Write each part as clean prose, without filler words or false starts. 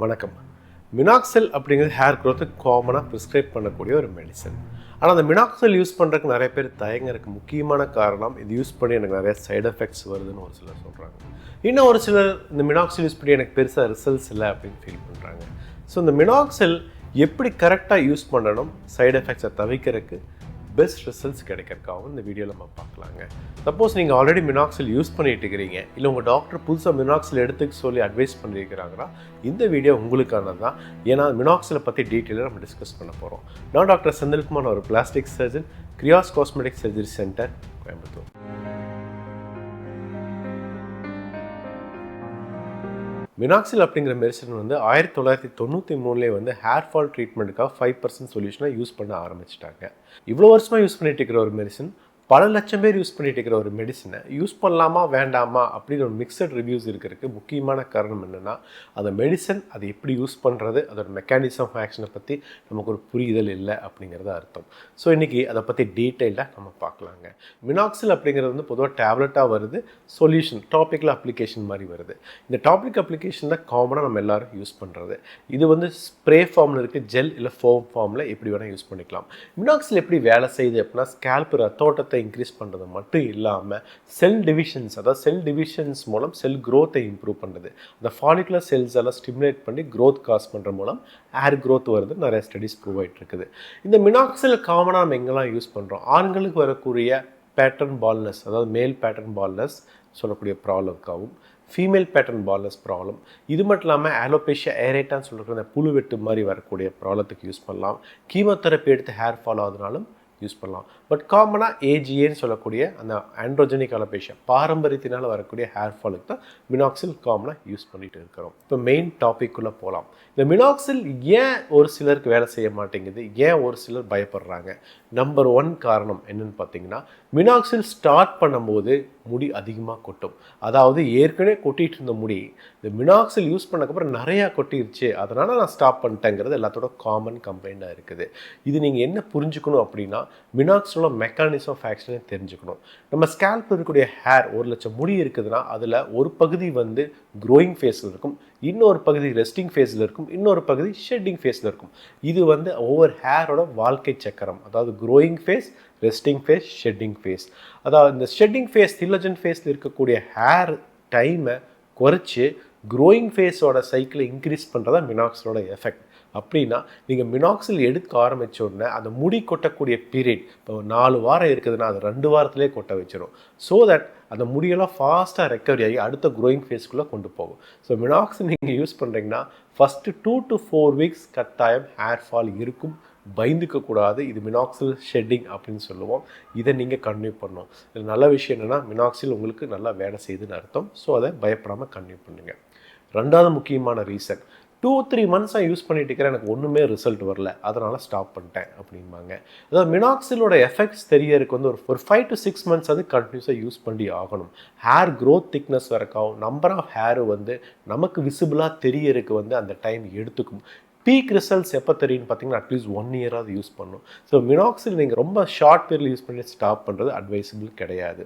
வணக்கம். மினாக்சில் அப்படிங்கிறது ஹேர் க்ரோத்துக்கு காமனாக ப்ரிஸ்கிரைப் பண்ணக்கூடிய ஒரு மெடிசன். ஆனால் அந்த மினாக்சில் யூஸ் பண்ணுறதுக்கு நிறைய பேர் தயங்கறதுக்கு முக்கியமான காரணம், இது யூஸ் பண்ணி எனக்கு நிறைய சைடு எஃபெக்ட்ஸ் வருதுன்னு ஒரு சிலர் சொல்கிறாங்க. இன்னும் ஒரு சிலர் இந்த மினாக்சில் யூஸ் பண்ணி எனக்கு பெருசாக ரிசல்ட்ஸ் இல்லை அப்படின்னு ஃபீல் பண்ணுறாங்க. ஸோ இந்த மினாக்சில் எப்படி கரெக்டாக யூஸ் பண்ணணும், சைடு எஃபெக்ட்ஸை தவிர்க்கிறதுக்கு பெஸ்ட் ரிசல்ட்ஸ் கிடைக்கிறதுக்காகவும் இந்த வீடியோவில் நம்ம பார்க்கலாங்க. சப்போஸ் நீங்கள் ஆல்ரெடி மினாக்சில் யூஸ் பண்ணிட்டு இருக்கிறீங்க, இல்லை உங்கள் டாக்டர் புதுசாக மினாக்சில் எடுத்துக்க சொல்லி அட்வைஸ் பண்ணியிருக்கிறாங்கன்னா இந்த வீடியோ உங்களுக்கானது தான். ஏன்னா மினாக்சிலை பற்றி டீட்டெயிலாக நம்ம டிஸ்கஸ் பண்ண போகிறோம். நான் டாக்டர் செந்தில் குமார், ஒரு plastic surgeon, Kriyas cosmetic surgery centre, Coimbatore. மினாக்சில் அப்படிங்கிற மெடிசன் 1993 ஹேர் ஃபால் ட்ரீட்மெண்ட்டுக்காக 5% சொல்யூஷனாக யூஸ் பண்ண ஆரம்பிச்சிட்டாங்க. இவ்வளோ வருஷமாக யூஸ் பண்ணிட்டு இருக்கிற ஒரு மெடிசன், பல லட்சம் பேர் யூஸ் பண்ணிட்டு இருக்கிற ஒரு மெடிசனை யூஸ் பண்ணலாமா வேண்டாமா அப்படின்னு ஒரு மிக்சட் ரிவ்யூஸ் இருக்கிறதுக்கு முக்கியமான காரணம் என்னென்னா, அந்த மெடிசன் அதை எப்படி யூஸ் பண்ணுறது, அதோட மெக்கானிசம் ஆஃப் ஆக்ஷனை பற்றி நமக்கு ஒரு புரிதல் இல்லை அப்படிங்கிறத அர்த்தம். ஸோ இன்றைக்கி அதை பற்றி டீட்டெயிலாக நம்ம பார்க்கலாங்க. மினாக்சில் அப்படிங்கிறது பொதுவாக டேப்லெட்டாக வருது, சொல்யூஷன் டாபிக்கல் அப்ளிகேஷன் மாதிரி வருது. இந்த டாபிக் அப்ளிகேஷன் தான் காமனாக நம்ம எல்லோரும் யூஸ் பண்ணுறது. இது ஸ்ப்ரே ஃபார்மில் இருக்குது, ஜெல் இல்லை ஃபோம் ஃபார்மில் எப்படி வேணால் யூஸ் பண்ணிக்கலாம். மினாக்சில் எப்படி வேலை செய்யுது அப்படின்னா, ஸ்கேல்ப் ரத்தோட்டத்தை இன்க்ரீஸ் பண்ணுறது மட்டும் இல்லாமல் செல் டிவிஷன்ஸ் மூலம் செல் க்ரோத்தை இம்ப்ரூவ் பண்ணுறது. அந்த ஃபாலிகுலர் செல்ஸ் எல்லாம் ஸ்டிமுலேட் பண்ணி க்ரோத் காஸ் பண்ணுற மூலம் ஹேர் க்ரோத் வருது. நிறைய ஸ்டடிஸ் ப்ரூவ் ஆகிட்டு இருக்குது. இந்த மினாக்சில் காமனாக நம்ம எங்கெல்லாம் யூஸ் பண்ணுறோம், ஆண்களுக்கு வரக்கூடிய பேட்டர்ன் பால்னஸ், அதாவது மேல் பேட்டர்ன் பால்னஸ் சொல்லக்கூடிய ப்ராப்ளம்க்காகவும், ஃபீமேல் பேட்டர்ன் பால்னஸ் ப்ராப்ளம், இது மட்டும் இல்லாமல் ஆலோபேஷியா ஏரேட்டான்னு சொல்லிட்டு அந்த புழுவெட்டு மாதிரி வரக்கூடிய ப்ராப்ளத்துக்கு யூஸ் பண்ணலாம். கீமோதெரப்பி எடுத்து ஹேர் ஃபால் ஆகுதுனாலும் யூஸ் பண்ணலாம். பட் காமனாக ஏஜிஏன்னு சொல்லக்கூடிய அந்த ஆண்ட்ரோஜெனிக் அலோபேஷியா, பாரம்பரியத்தினால் வரக்கூடிய ஹேர் ஃபாலுக்கு தான் மினாக்சில் காமனாக யூஸ் பண்ணிட்டு இருக்கிறோம். இப்போ மெயின் டாபிக்குள்ளே போகலாம். இந்த மினாக்சில் ஏன் ஒரு சிலருக்கு வேலை செய்ய மாட்டேங்குது, ஏன் ஒரு சிலர் பயப்படுறாங்க? நம்பர் 1 காரணம் என்னென்னு பார்த்தீங்கன்னா, மினாக்சில் ஸ்டார்ட் பண்ணும்போது முடி அதிகமாக கொட்டும். அதாவது ஏற்கனவே கொட்டிகிட்டு இருந்த முடி இந்த மினாக்சில் யூஸ் பண்ணக்கப்புறம் நிறையா கொட்டிருச்சு, அதனால் நான் ஸ்டாப் பண்ணிட்டேங்கிறது எல்லாத்தோட காமன் கம்ப்ளைண்ட்டாக இருக்குது. இது நீங்கள் என்ன புரிஞ்சுக்கணும் அப்படின்னா, மினாக்சிலோட மெக்கானிசம் ஆஃப் ஆக்ஷனே தெரிஞ்சுக்கணும். நம்ம ஸ்கேல்ப் இருக்கக்கூடிய ஹேர் 1,00,000 முடி இருக்குதுன்னா அதில் ஒரு பகுதி க்ரோயிங் ஃபேஸில் இருக்கும், இன்னொரு பகுதி ரெஸ்டிங் ஃபேஸில் இருக்கும், இன்னொரு பகுதி ஷெட்டிங் ஃபேஸில் இருக்கும். இது ஒவ்வொரு ஹேரோட வாழ்க்கை சக்கரம். அதாவது growing phase, resting phase, shedding phase. அதாவது இந்த ஷெட்டிங் ஃபேஸ், திலஜன் ஃபேஸில் இருக்கக்கூடிய ஹேர் டைமை குறைச்சி க்ரோயிங் ஃபேஸோட சைக்கிளை இன்க்ரீஸ் பண்ணுறதா மினாக்சிலோட எஃபெக்ட். அப்படின்னா நீங்கள் மினாக்சில் எடுக்க ஆரம்பித்த உடனே அந்த முடி கொட்டக்கூடிய பீரியட், இப்போ 4 வாரம் இருக்குதுன்னா அது 2 வாரத்திலே கொட்ட வச்சிடும். ஸோ தட் அந்த முடியெல்லாம் ஃபாஸ்ட்டாக ரெக்கவரி ஆகி அடுத்த க்ரோயிங் ஃபேஸ்க்குள்ளே கொண்டு போகும். ஸோ மினாக்சில் நீங்கள் யூஸ் பண்ணுறீங்கன்னா ஃபஸ்ட்டு 2 to 4 weeks கட்டாயம் ஹேர் ஃபால் இருக்கும். பயந்துக்கக்கூடாது. இது மினாக்சில் ஷெட்டிங் அப்படின்னு சொல்லுவோம். இதை நீங்கள் கன்டினியூ பண்ணணும். இது நல்ல விஷயம் என்னென்னா, மினாக்சில் உங்களுக்கு நல்லா வேலை செய்யுதுன்னு அர்த்தம். ஸோ அதை பயப்படாமல் கன்டினியூ பண்ணுங்கள். 2வது முக்கியமான ரீசன், 2-3 months யூஸ் பண்ணிட்டு இருக்கிறேன், எனக்கு ஒன்றுமே ரிசல்ட் வரல, அதனால் ஸ்டாப் பண்ணிட்டேன் அப்படிம்பாங்க. அதாவது மினாக்சிலோட எஃபெக்ட்ஸ் தெரியறதுக்கு ஒரு 5 to 6 months கண்டினியூஸாக யூஸ் பண்ணி ஆகணும். ஹேர் க்ரோத் திக்னஸ் வரைக்கும் நம்பர் ஆஃப் ஹேர் நமக்கு விசிபிளாக தெரியறதுக்கு அந்த டைம் எடுத்துக்கும். பீக் ரிசல்ட்ஸ் எப்போ தெரியும்னு பார்த்தீங்கன்னா, அட்லீஸ்ட் 1 year யூஸ் பண்ணணும். ஸோ மினாக்சில் நீங்கள் ரொம்ப ஷார்ட் பீரியட் யூஸ் பண்ணி ஸ்டாப் பண்ணுறது அட்வைசபிள் கிடையாது.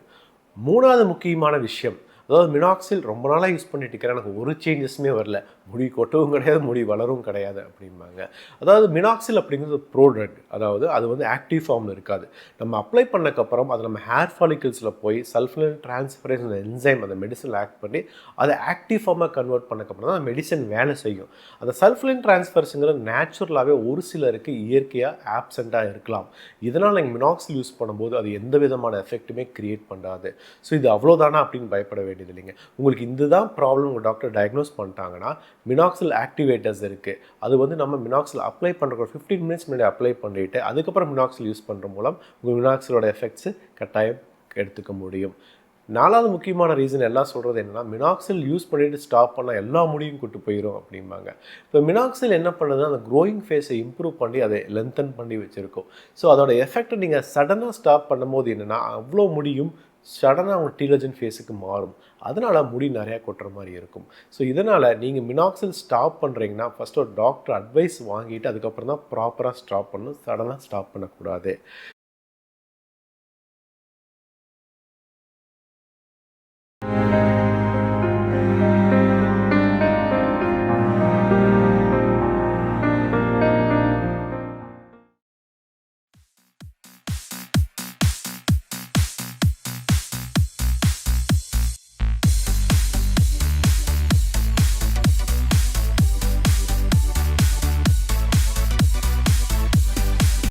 3வது முக்கியமான விஷயம், அதாவது மினாக்சில் ரொம்ப நாளாக யூஸ் பண்ணிட்டு இருக்கிறேன், எனக்கு ஒரு சேஞ்சஸுமே வரல, முடி கொட்டவும் கிடையாது, முடி வளரவும் கிடையாது அப்படிம்பாங்க. அதாவது மினாக்சில் அப்படிங்கிறது ப்ரோ ட்ரக். அதாவது அது ஆக்டிவ் ஃபார்மில் இருக்காது. நம்ம அப்ளை பண்ணக்கப்புறம் அது நம்ம ஹேர் ஃபாலிகல்ஸில் போய் சல்ஃபனைல் டிரான்ஸ்ஃபரேஸ் என்சைம் அந்த மெடிசனில் ஆக்ட் பண்ணி அதை ஆக்டிவ் ஃபார்மாக கன்வெர்ட் பண்ணக்கப்புறம் தான் அந்த மெடிசன் வேலை செய்யும். அந்த சல்ஃபனைல் டிரான்ஸ்ஃபரேஸுங்கிறது நேச்சுரலாகவே ஒரு சிலருக்கு இயற்கையாக ஆப்சண்ட்டாக இருக்கலாம். இதனால் நீங்கள் மினாக்சில் யூஸ் பண்ணும்போது அது எந்த விதமான எஃபெக்ட்டுமே க்ரியேட் பண்ணாது. ஸோ இது அவ்வளோதானா அப்படின்னு பயப்பட வேண்டியது இல்லைங்க. உங்களுக்கு இதுதான் ப்ராப்ளம் உங்கள் டாக்டர் டயக்னோஸ் பண்ணிட்டாங்கன்னா, மினாக்சில் ஆக்டிவேட்டர்ஸ் இருக்குது. அது நம்ம மினாக்சில் அப்ளை பண்ணுற 15 minutes முன்னாடி அப்ளை பண்ணிவிட்டு அதுக்கப்புறம் மினாக்சில் யூஸ் பண்ணுற மூலம் உங்கள் மினாக்சிலோட எஃபெக்ட்ஸு கட்டாயம் எடுத்துக்க முடியும். 4வது முக்கியமான ரீசன் எல்லாம் சொல்கிறது என்னென்னா, மினாக்சில் யூஸ் பண்ணிவிட்டு ஸ்டாப் பண்ணால் எல்லா முடியும் கொண்டு போயிடும் அப்படிம்பாங்க. இப்போ மினாக்சில் என்ன பண்ணுதுன்னா, அந்த க்ரோயிங் ஃபேஸை இம்ப்ரூவ் பண்ணி அதை லென்த்தன் பண்ணி வச்சுருக்கோம். ஸோ அதோட எஃபெக்ட்டை நீங்கள் சடனாக ஸ்டாப் பண்ணும்போது என்னென்னா, அவ்வளோ முடியும் சடனாக அவங்க டீலஜன் ஃபேஸுக்கு மாறும். அதனால் முடி நிறையா கொட்டுற மாதிரி இருக்கும். ஸோ இதனால் நீங்கள் மினாக்சில் ஸ்டாப் பண்ணுறீங்கன்னா ஃபஸ்ட்டு ஒரு டாக்டர் அட்வைஸ் வாங்கிட்டு அதுக்கப்புறம் தான் ப்ராப்பராக ஸ்டாப் பண்ணணும். சடனாக ஸ்டாப் பண்ணக்கூடாது.